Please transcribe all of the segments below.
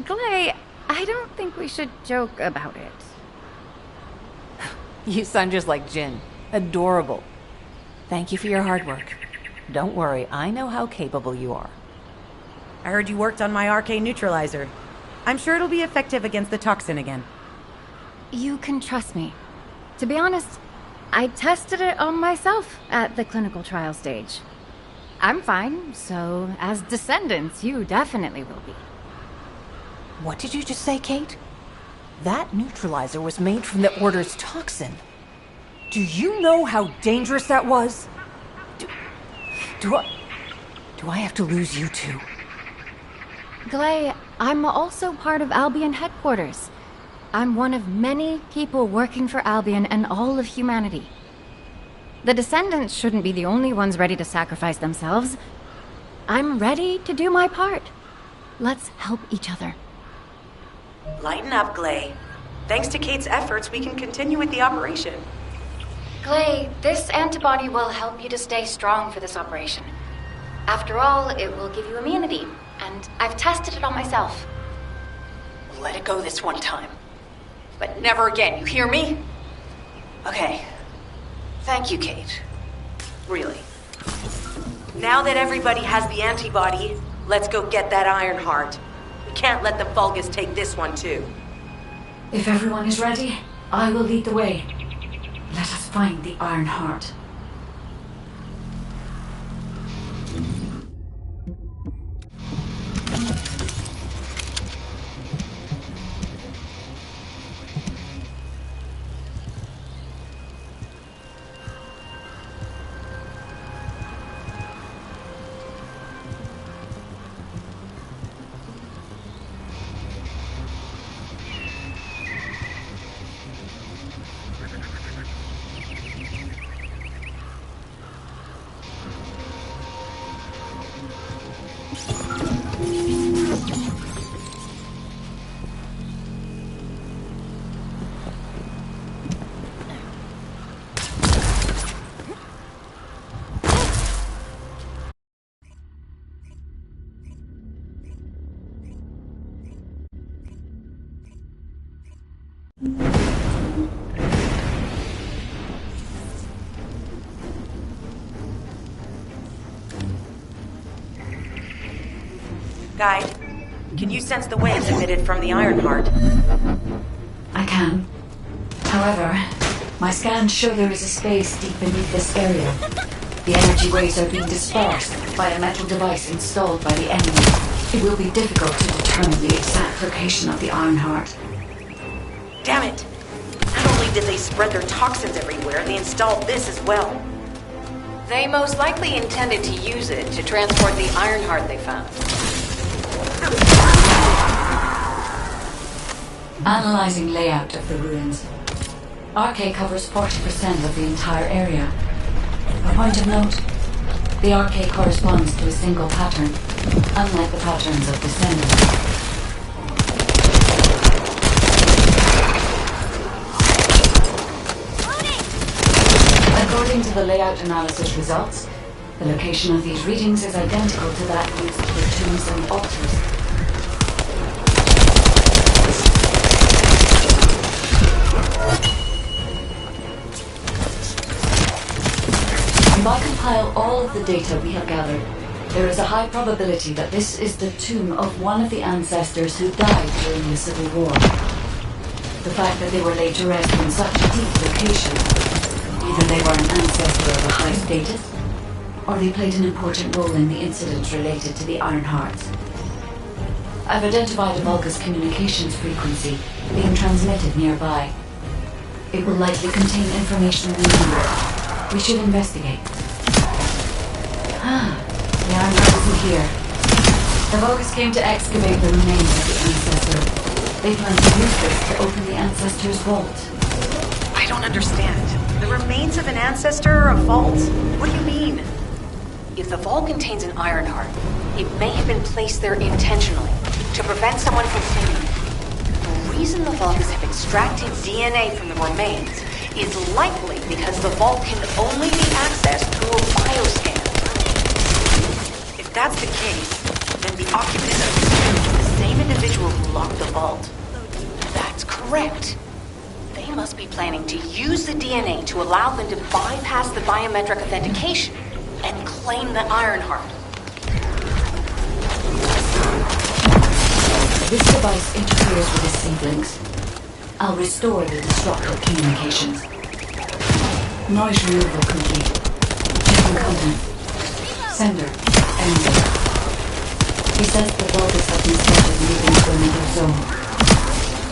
Glay, I don't think we should joke about it. You sound just like Jin. Adorable. Thank you for your hard work. Don't worry, I know how capable you are. I heard you worked on my arcane neutralizer. I'm sure it'll be effective against the toxin again. You can trust me. To be honest, I tested it on myself at the clinical trial stage. I'm fine, so as descendants, you definitely will be. What did you just say, Kate? That neutralizer was made from the Order's toxin. Do you know how dangerous that was? Do I have to lose you too? Glay, I'm also part of Albion headquarters. I'm one of many people working for Albion and all of humanity. The Descendants shouldn't be the only ones ready to sacrifice themselves. I'm ready to do my part. Let's help each other. Lighten up, Glay. Thanks to Kate's efforts, we can continue with the operation. Glay, this antibody will help you to stay strong for this operation. After all, it will give you immunity, and I've tested it on myself. Let it go this one time. But never again, you hear me? Okay. Thank you, Kate. Really. Now that everybody has the antibody, let's go get that Iron Heart. We can't let the Vulgus take this one too. If everyone is ready, I will lead the way. Let us find the Iron Heart. Guide, can you sense the waves emitted from the Iron Heart? I can. However, my scans show there is a space deep beneath this area. The energy waves are being dispersed by a metal device installed by the enemy. It will be difficult to determine the exact location of the Iron Heart. Damn it! Not only did they spread their toxins everywhere, they installed this as well. They most likely intended to use it to transport the Iron Heart they found. Analyzing layout of the ruins. RK covers 40% of the entire area. A point of note, the RK corresponds to a single pattern, unlike the patterns of Descendants. According to the layout analysis results, the location of these readings is identical to that used for tombs and altars. If I compile all of the data we have gathered, there is a high probability that this is the tomb of one of the ancestors who died during the Civil War. The fact that they were laid to rest in such a deep location, either they were an ancestor of a high status, or they played an important role in the incidents related to the Iron Hearts. I've identified a Vulgus communications frequency being transmitted nearby. It will likely contain information we need. We should investigate. The Iron Heart isn't here. The Vulgus came to excavate the remains of the ancestor. They plan to use this to open the ancestor's vault. I don't understand. The remains of an ancestor or a vault? What do you mean? If the vault contains an Iron Heart, it may have been placed there intentionally to prevent someone from claiming it. The reason the Vulgus have extracted DNA from the remains is likely because the vault can only be accessed through a bioscan. If that's the case, then the occupant of this tomb is the same individual vault. That's correct. They must be planning to use the DNA to allow them to bypass the biometric authentication and claim the Ironheart. This device interferes with his sync links. I'll restore the disrupted communications. Noise removal complete. Checking content. Sender. Ending. He says the Vulgus have been started moving to another zone.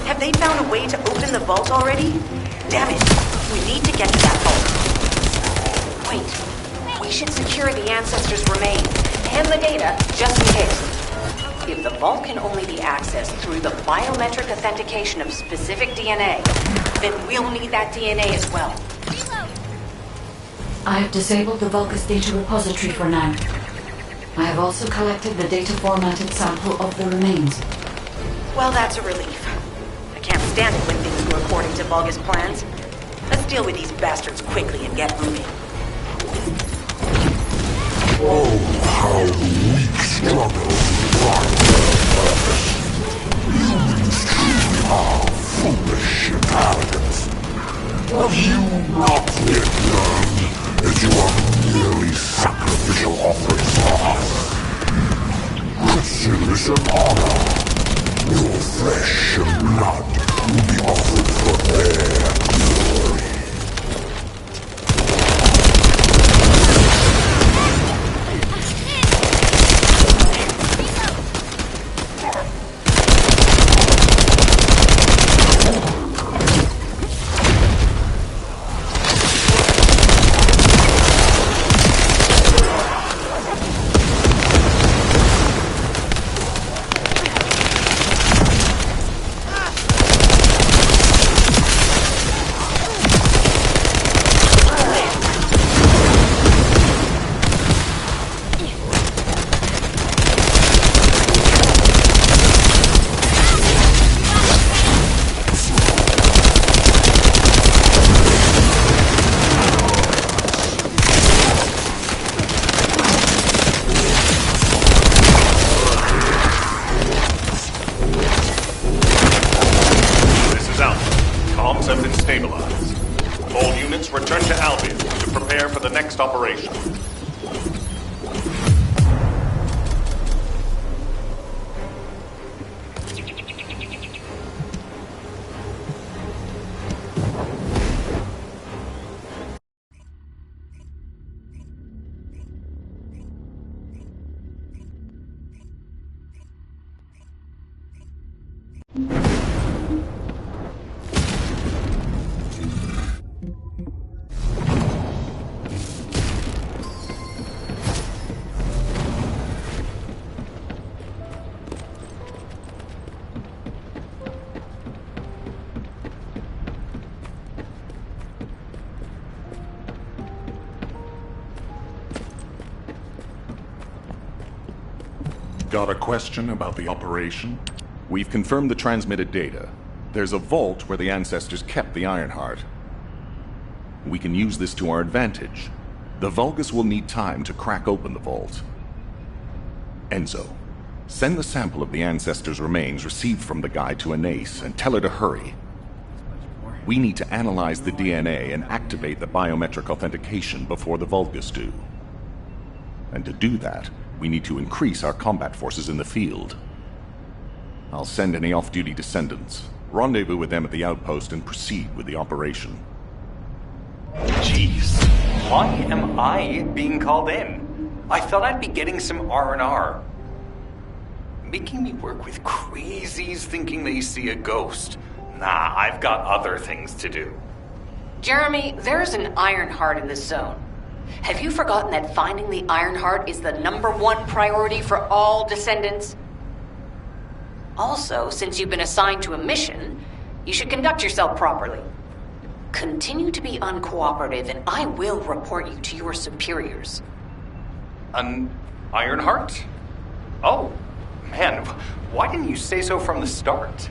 Have they found a way to open the vault already? Damn it! We need to get to that vault. Wait, we should secure the Ancestors' remains and the data just in case. If the vault can only be accessed through the biometric authentication of specific DNA, then we'll need that DNA as well. I have disabled the Vulgus data repository for now. I have also collected the data formatted sample of the remains. Well, that's a relief. I can't stand it when things go according to Vulgus plans. Let's deal with these bastards quickly and get moving. Oh, how the weak struggle to find their purpose. Humans truly are foolish inhabitants. Have you not yet learned that you are merely sacrificial offerings for us? Merciless and honor. Your flesh and blood will be offered for their glory. Return to Albion to prepare for the next operation. Got a question about the operation? We've confirmed the transmitted data. There's a vault where the Ancestors kept the Ironheart. We can use this to our advantage. The Vulgus will need time to crack open the vault. Enzo, send the sample of the Ancestors' remains received from the guide to Anais and tell her to hurry. We need to analyze the DNA and activate the biometric authentication before the Vulgus do. And to do that, we need to increase our combat forces in the field. I'll send any off-duty descendants, rendezvous with them at the outpost, and proceed with the operation. Jeez, why am I being called in? I thought I'd be getting some R&R. Making me work with crazies thinking they see a ghost. Nah, I've got other things to do. Jeremy, there's an Ironheart in this zone. Have you forgotten that finding the Ironheart is the #1 priority for all descendants? Also, since you've been assigned to a mission, you should conduct yourself properly. Continue to be uncooperative and I will report you to your superiors. An Ironheart? Oh, man, why didn't you say so from the start?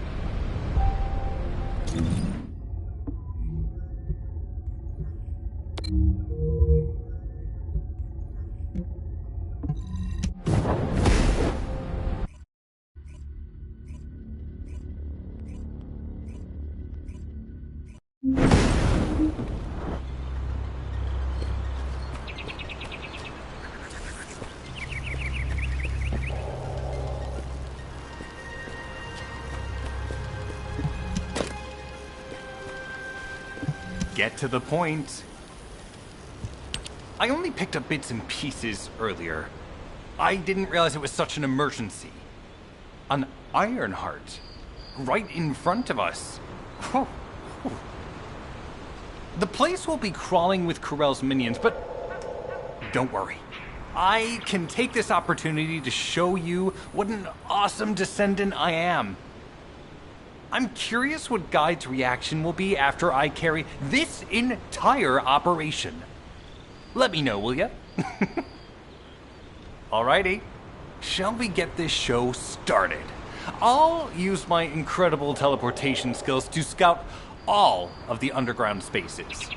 get to the point. I only picked up bits and pieces earlier. I didn't realize it was such an emergency. An Ironheart. Right in front of us. Whew. The place will be crawling with Corell's minions, but don't worry. I can take this opportunity to show you what an awesome descendant I am. I'm curious what Guide's reaction will be after I carry this entire operation. Let me know, will ya? Alrighty. Shall we get this show started? I'll use my incredible teleportation skills to scout all of the underground spaces.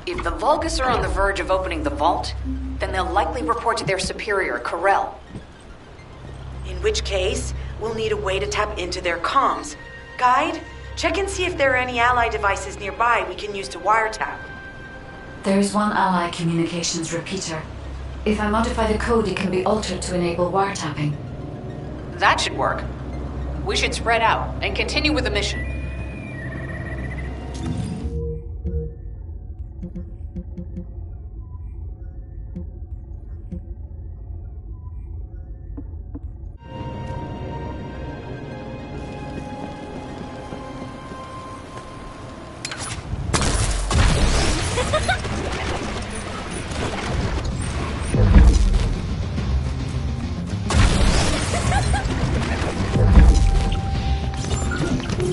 If the Vulgus are on the verge of opening the vault, then they'll likely report to their superior, Corell. In which case, we'll need a way to tap into their comms. Guide, check and see if there are any ally devices nearby we can use to wiretap. There is one ally communications repeater. If I modify the code, it can be altered to enable wiretapping. That should work. We should spread out and continue with the mission.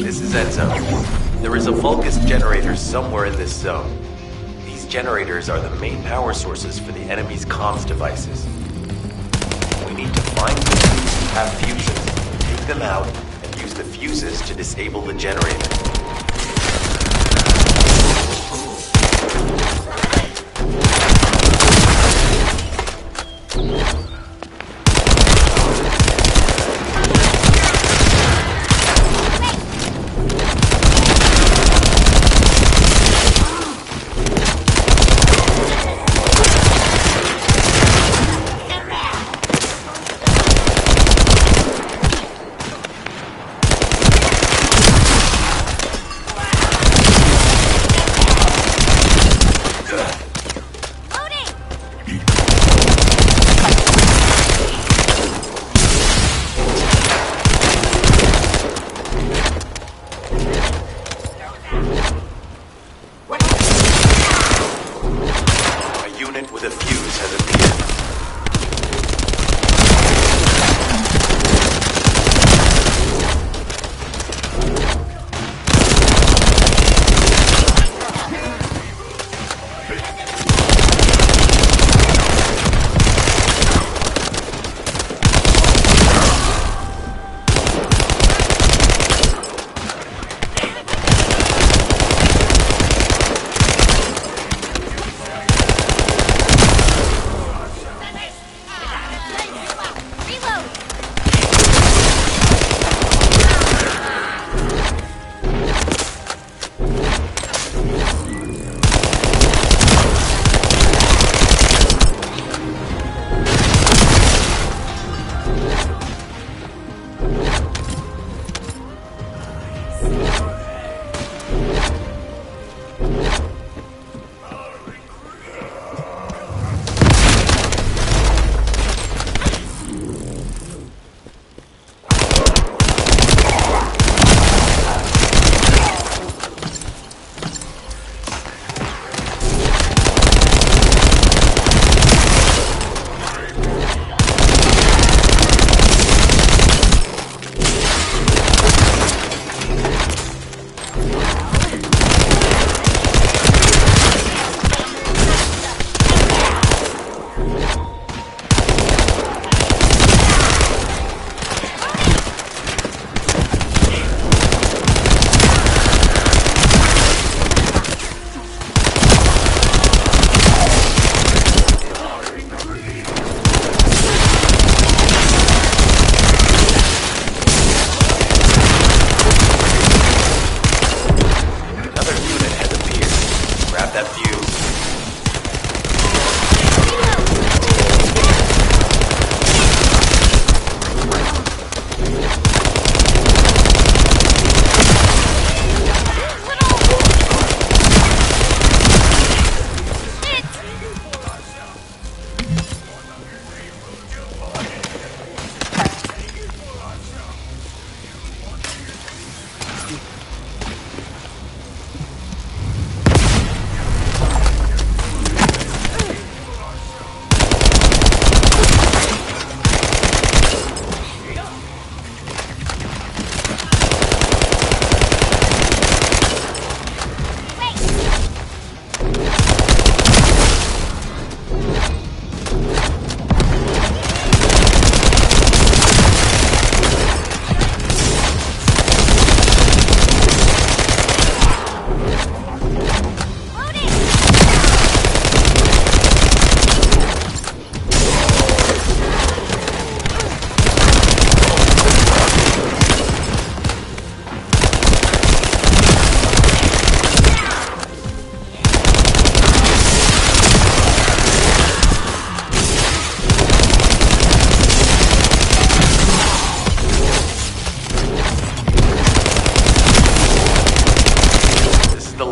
This is Ed Zone. There is a Vulgus generator somewhere in this zone. These generators are the main power sources for the enemy's comms devices. We need to find the fuse that have fuses, take them out, and use the fuses to disable the generator.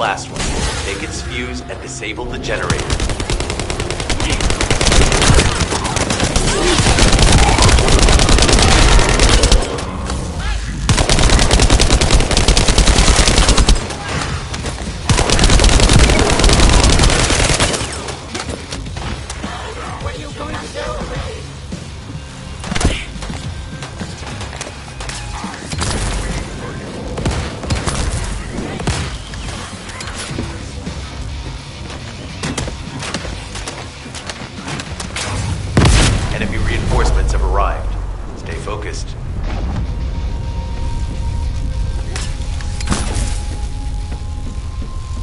last one. Take its fuse and disable the generator. Enemy reinforcements have arrived. Stay focused.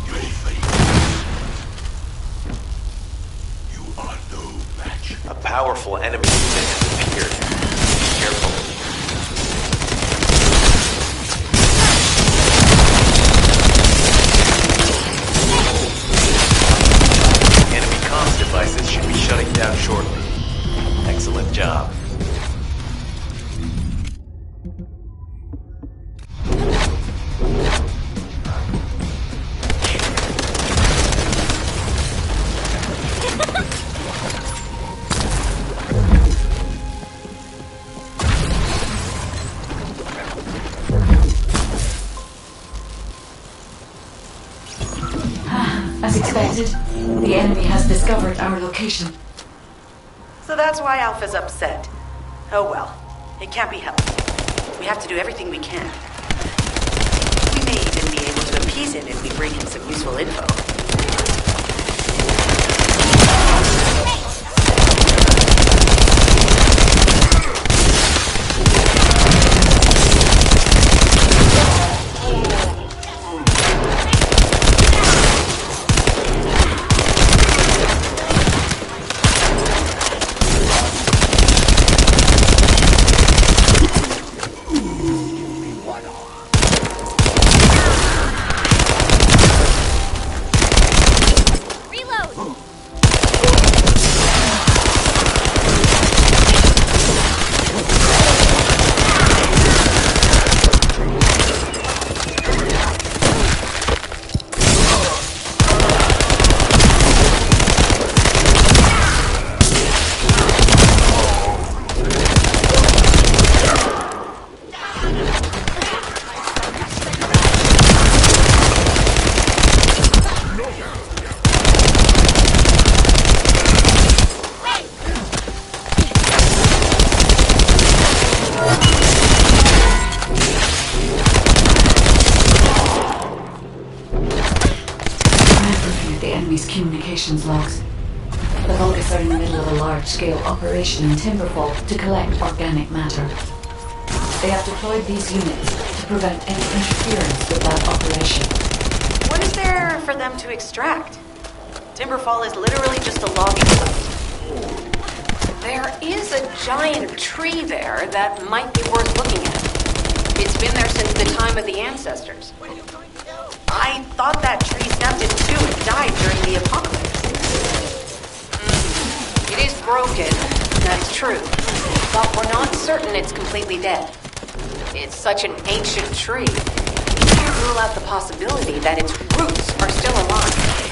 Your fate. You are no match. A powerful enemy unit has appeared. Be careful. Enemy comms devices should be shutting down shortly. Excellent job. As expected, the enemy has discovered our location. So that's why Alpha's upset. Oh well, it can't be helped. We have to do everything we can. We may even be able to appease it if we bring him some useful info. Communications logs. The Vulgus are in the middle of a large-scale operation in Timberfall to collect organic matter. They have deployed these units to prevent any interference with that operation. What is there for them to extract? Timberfall is literally just a logging site. There is a giant tree there that might be worth looking at. It's been there since the time of the ancestors. I thought that tree snapped in two and died during the apocalypse. It is broken, that's true. But we're not certain it's completely dead. It's such an ancient tree. We can't rule out the possibility that its roots are still alive.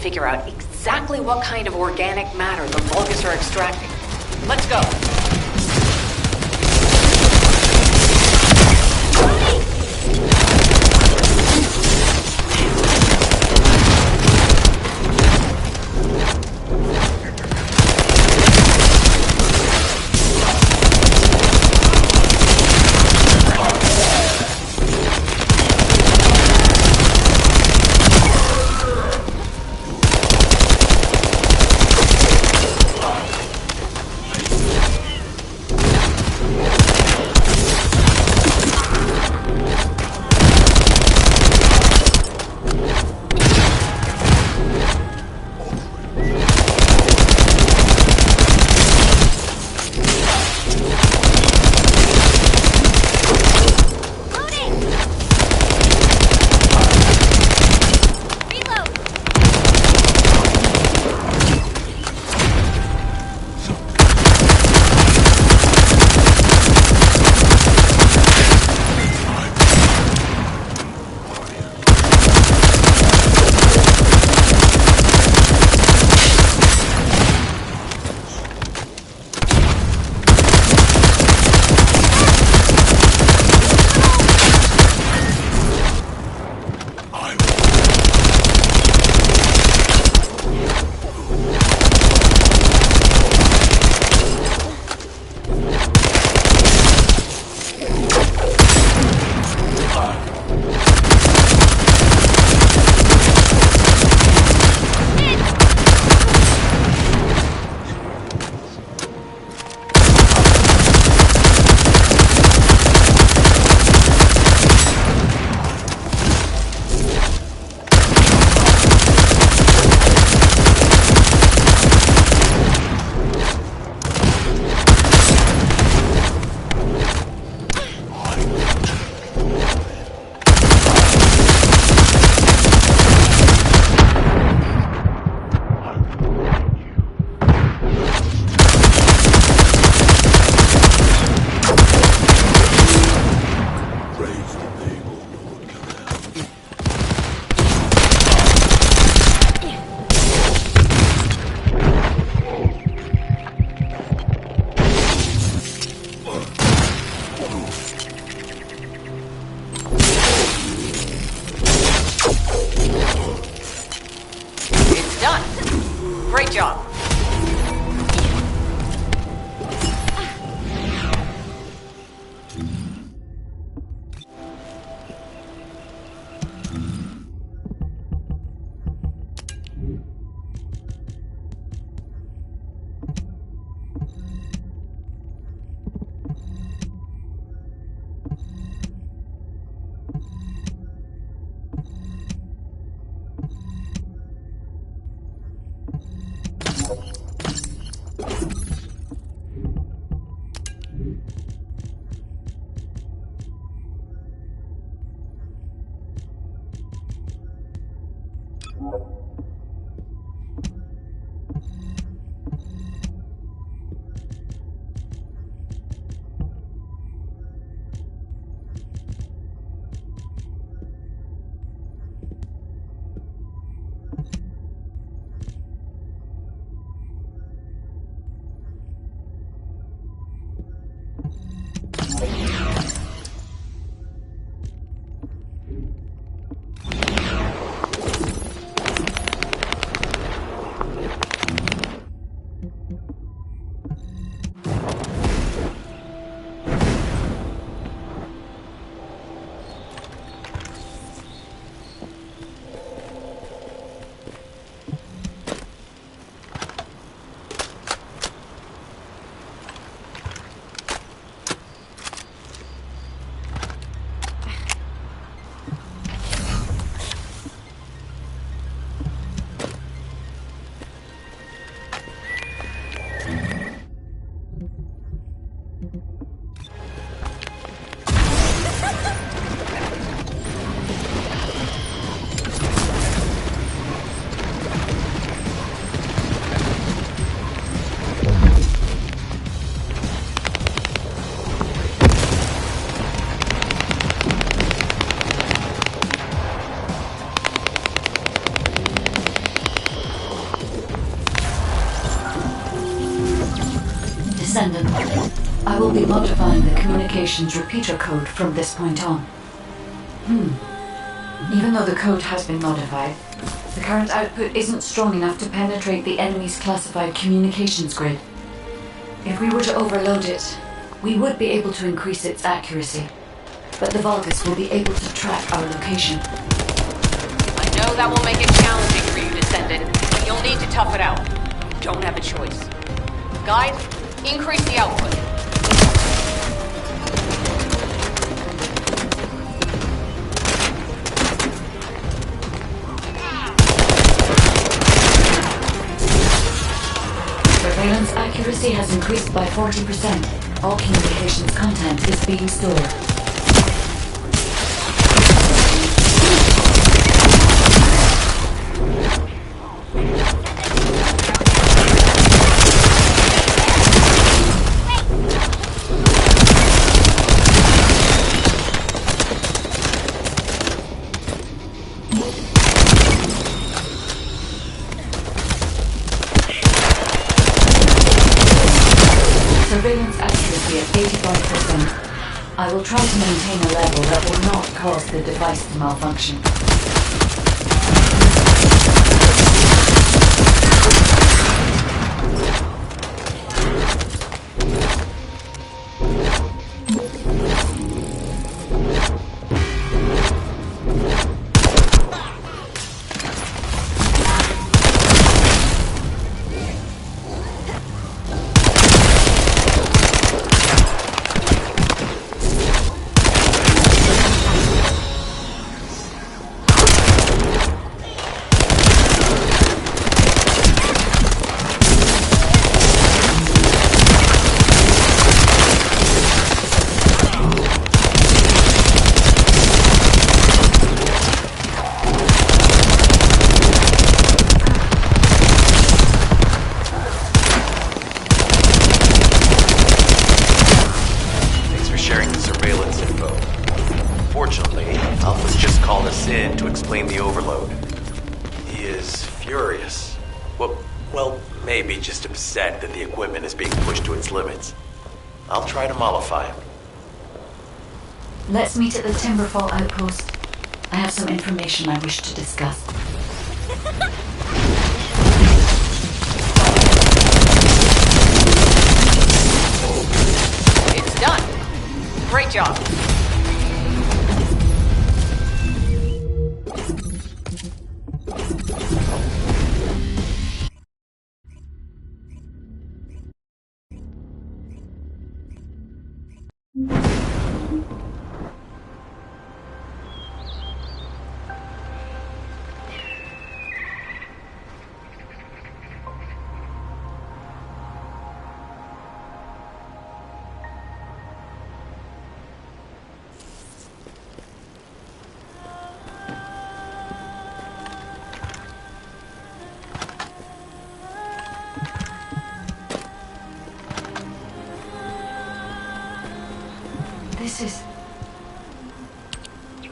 figure out exactly what kind of organic matter the Vulgus are extracting. Let's go. Great job. Descendant, I will be modifying the communications repeater code from this point on. Even though the code has been modified, the current output isn't strong enough to penetrate the enemy's classified communications grid. If we were to overload it, we would be able to increase its accuracy, but the Vulgus will be able to track our location. I know that will make it challenging for you, Descendant, but you'll need to tough it out. You don't have a choice. Guide, increase the output. Surveillance accuracy has increased by 40%. All communications content is being stored. Surveillance accuracy at 85%. I will try to maintain a level that will not cause the device to malfunction. Maybe just upset that the equipment is being pushed to its limits. I'll try to mollify him. Let's meet at the Timberfall outpost. I have some information I wish to discuss. It's done. Great job.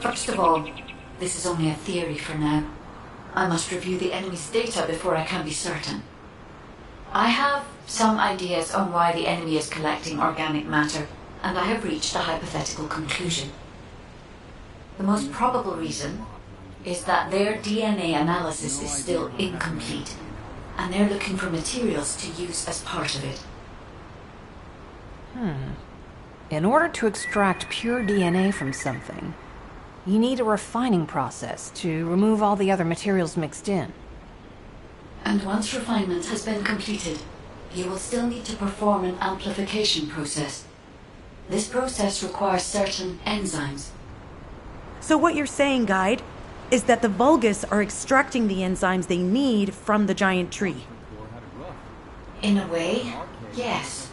First of all, this is only a theory for now. I must review the enemy's data before I can be certain. I have some ideas on why the enemy is collecting organic matter, and I have reached a hypothetical conclusion. The most probable reason is that their DNA analysis is still incomplete, and they're looking for materials to use as part of it. In order to extract pure DNA from something, you need a refining process to remove all the other materials mixed in. And once refinement has been completed, you will still need to perform an amplification process. This process requires certain enzymes. So what you're saying, Guide, is that the Vulgus are extracting the enzymes they need from the giant tree. In a way, yes.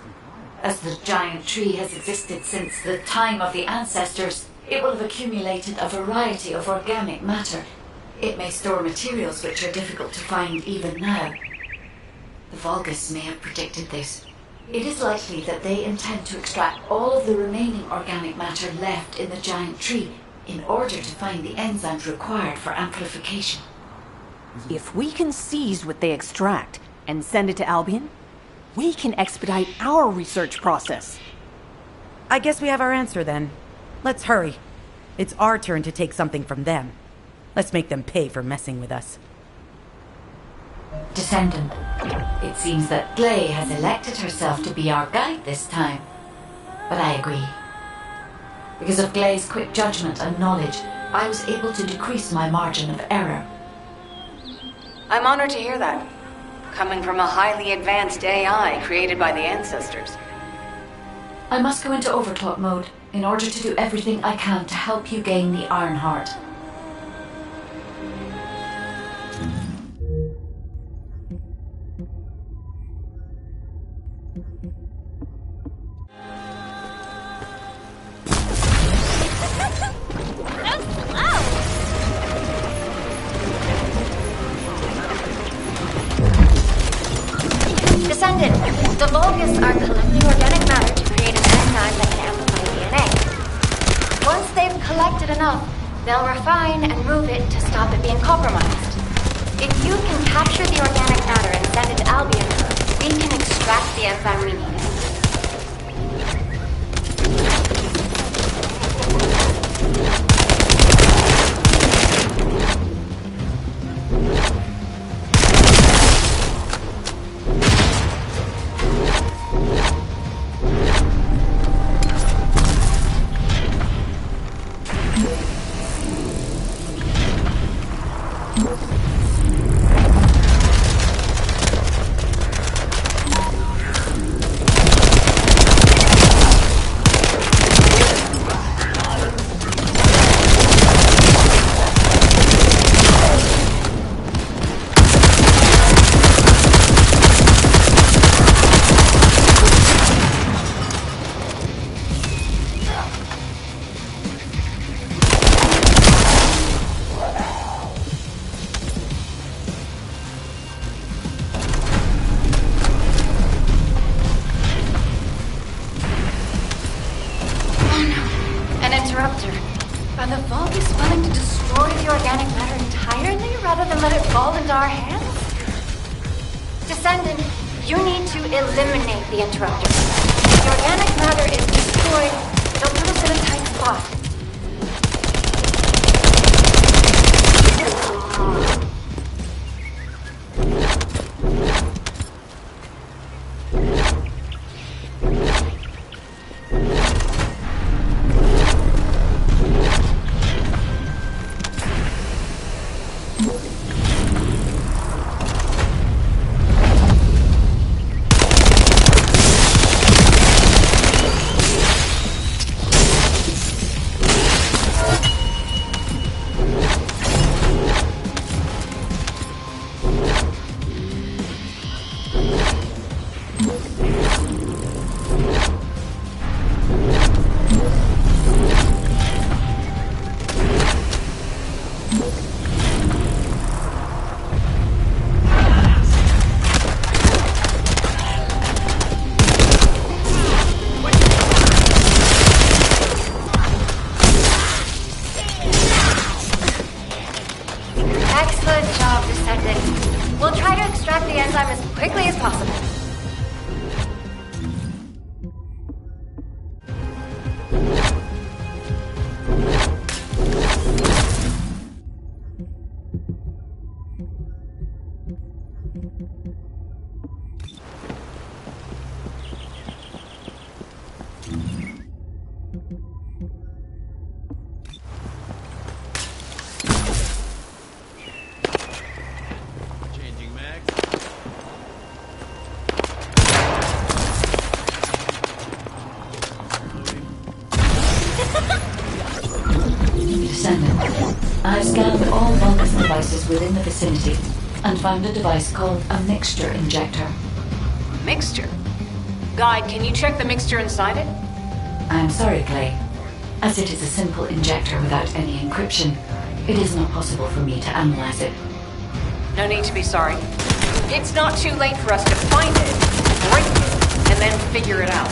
As the giant tree has existed since the time of the ancestors, it will have accumulated a variety of organic matter. It may store materials which are difficult to find even now. The Vulgus may have predicted this. It is likely that they intend to extract all of the remaining organic matter left in the giant tree in order to find the enzymes required for amplification. If we can seize what they extract and send it to Albion, We can expedite our research process. I guess we have our answer then. Let's hurry. It's our turn to take something from them. Let's make them pay for messing with us. Descendant, it seems that Glay has elected herself to be our guide this time. But I agree. Because of Glay's quick judgment and knowledge, I was able to decrease my margin of error. I'm honored to hear that. Coming from a highly advanced AI created by the ancestors. I must go into overclock mode in order to do everything I can to help you gain the Iron Heart. Descendant, the Vulgus are collecting organic matter to create an enzyme that can amplify DNA. Once they've collected enough, they'll refine and move it to stop it being compromised. If you can capture the organic matter and send it to Albion, we can extract the enzyme we need. Are the Vulgus willing to destroy the organic matter entirely rather than let it fall into our hands? Descendant, you need to eliminate the interrupter. If the organic matter is destroyed, it'll put us in a tight spot. Excellent job, Descendant. We'll try to extract the enzyme as quickly as possible. I've scanned all Vulgus devices within the vicinity and found a device called a mixture injector. Mixture? Guide, can you check the mixture inside it? I'm sorry, Clay. As it is a simple injector without any encryption, it is not possible for me to analyze it. No need to be sorry. It's not too late for us to find it, break it, and then figure it out.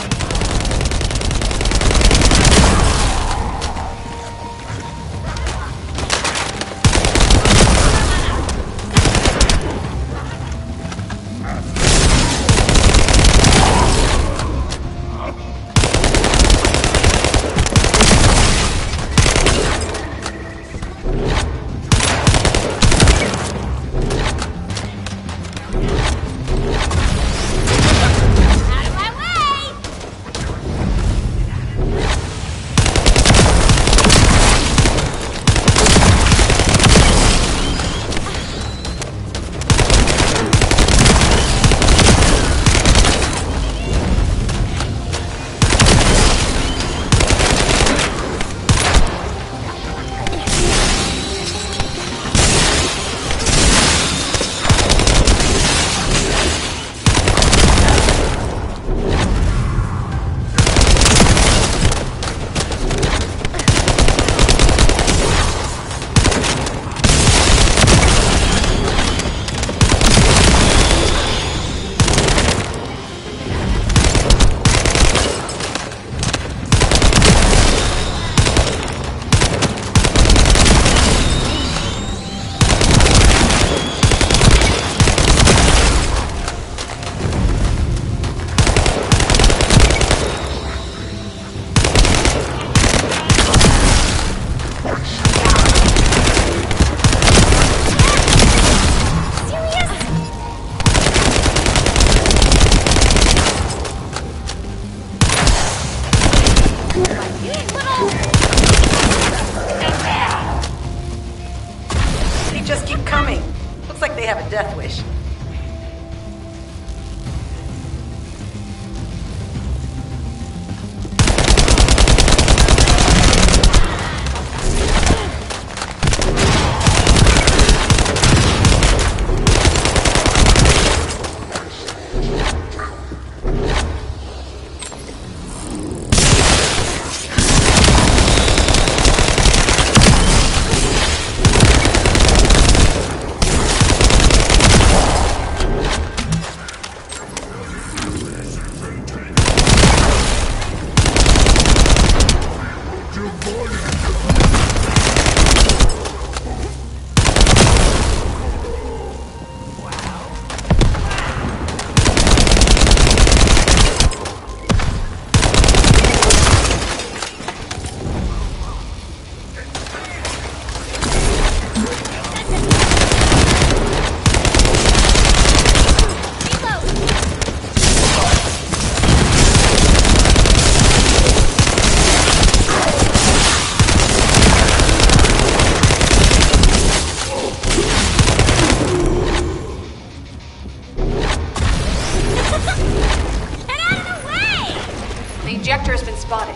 reactor has been spotted.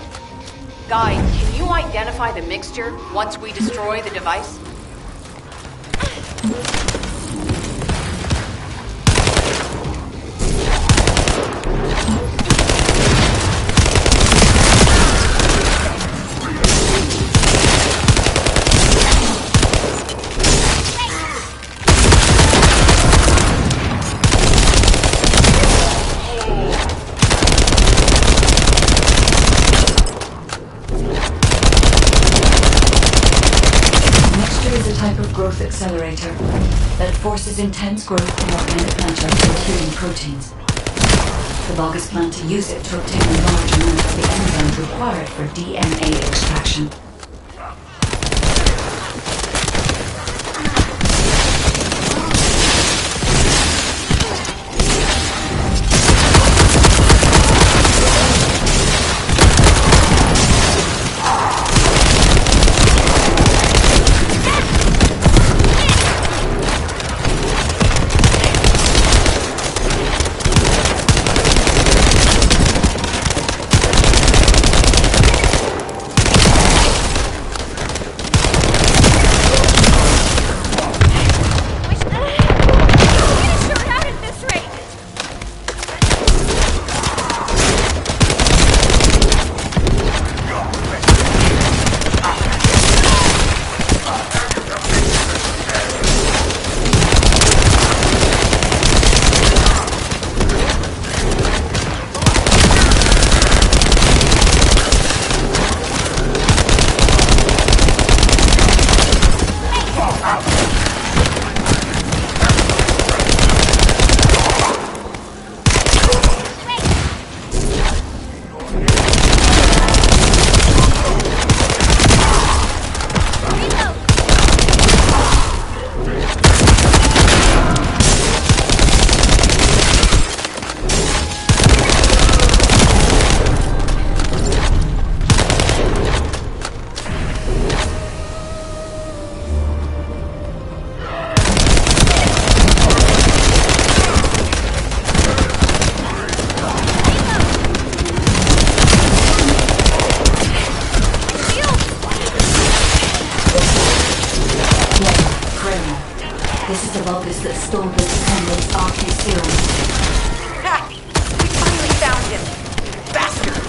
Guy, can you identify the mixture once we destroy the device? Growth accelerator that forces intense growth in organic matter including proteins. The Vulgus plan to use it to obtain a large amount of the enzymes required for DNA extraction. This is the Vulgus that stole the Descendant's RQ serum. Ha! We finally found him! Bastard!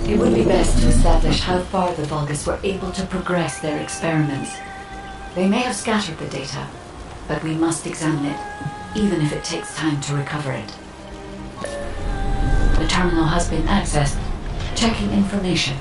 It would be best to establish how far the Vulgus were able to progress their experiments. They may have scattered the data, but we must examine it, even if it takes time to recover it. The terminal has been accessed. Checking information.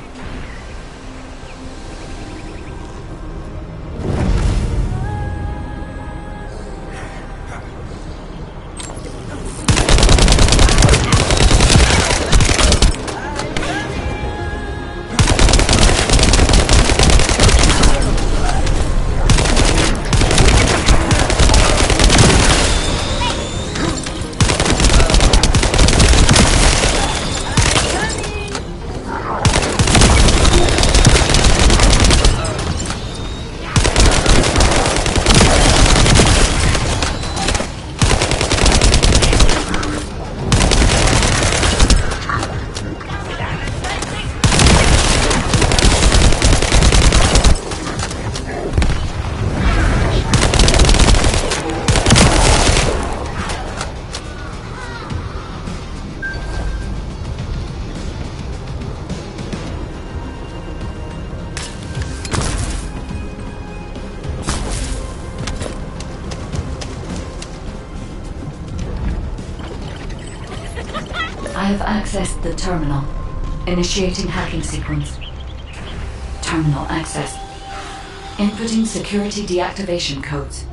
have accessed the terminal. Initiating hacking sequence. Terminal accessed. Inputting security deactivation codes.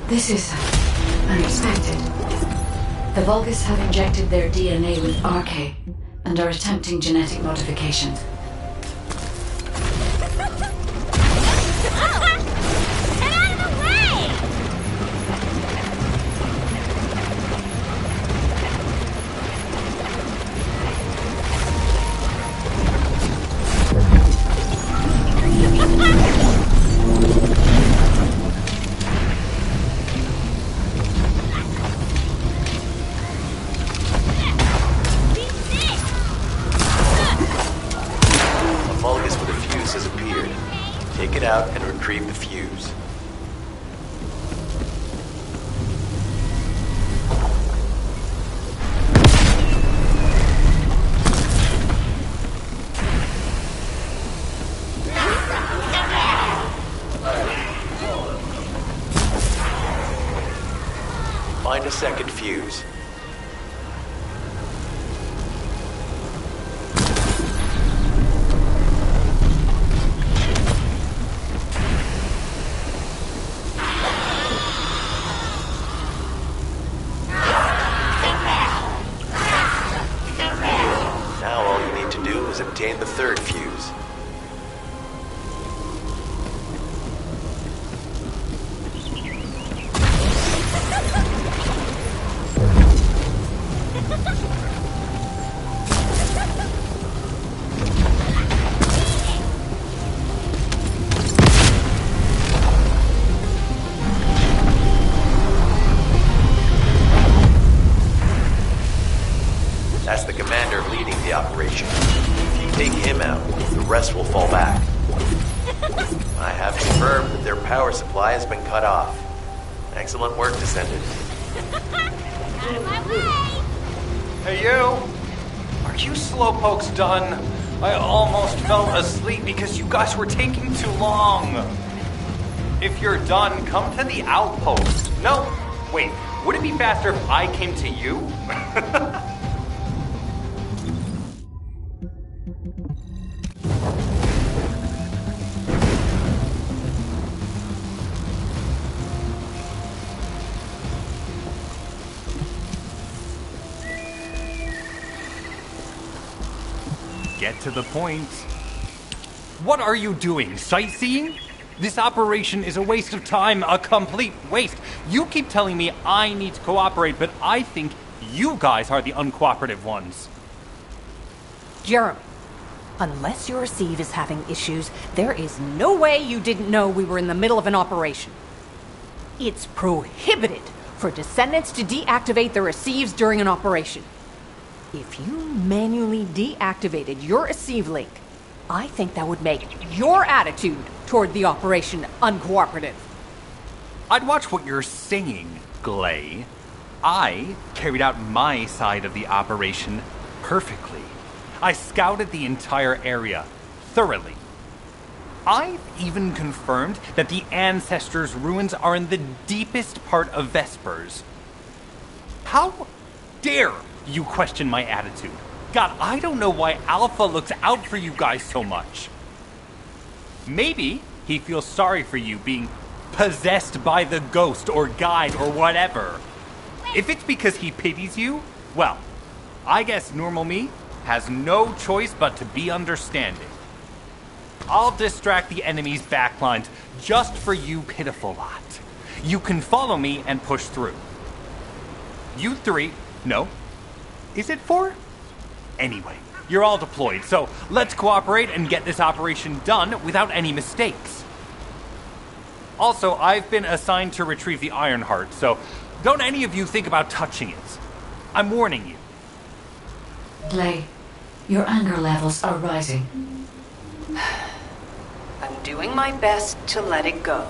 This is unexpected. The Vulgus have injected their DNA with RK and are attempting genetic modifications. Out and retrieve the fuse. Find a second fuse. Obtain the third fuse. That's the commander leading the operation. Take him out, the rest will fall back. I have confirmed that their power supply has been cut off. Excellent work, Descendant. Out of my way! Hey, you! Are you slowpokes done? I almost fell asleep because you guys were taking too long. If you're done, come to the outpost. No, wait, would it be faster if I came to you? Get to the point. What are you doing? Sightseeing? This operation is a waste of time, a complete waste. You keep telling me I need to cooperate, but I think you guys are the uncooperative ones. Jeremy, unless your receive is having issues, there is no way you didn't know we were in the middle of an operation. It's prohibited for Descendants to deactivate their receives during an operation. If you manually deactivated your receive link, I think that would make your attitude toward the operation uncooperative. I'd watch what you're saying, Glay. I carried out my side of the operation perfectly. I scouted the entire area thoroughly. I've even confirmed that the Ancestors' ruins are in the deepest part of Vespers. How dare you question my attitude? God, I don't know why Alpha looks out for you guys so much. Maybe he feels sorry for you being possessed by the ghost or guide or whatever. If it's because he pities you, well, I guess normal me has no choice but to be understanding. I'll distract the enemy's backlines. just for you pitiful lot. You can follow me and push through. You three, no. Is it four? Anyway, you're all deployed, so let's cooperate and get this operation done without any mistakes. Also, I've been assigned to retrieve the Ironheart, so don't any of you think about touching it. I'm warning you. Clay, your anger levels are rising. I'm doing my best to let it go.